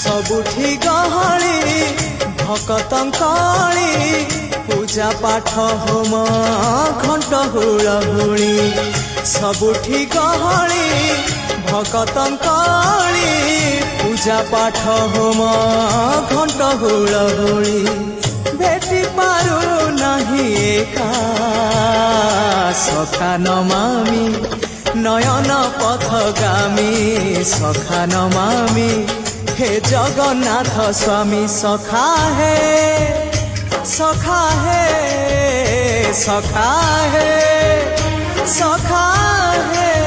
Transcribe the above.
सबुठी गहली भकतंकली पूजा पाठ होम घंट हुलहुली सबुठी गहली भकतंकली पूजा पाठ होम घंट हुलहुली भेटी पारु नहीं एका सखा नमामि नयन पथगामी सखा नमामि हे जगन्नाथ स्वामी सखा है सखा है सखा है सखा है।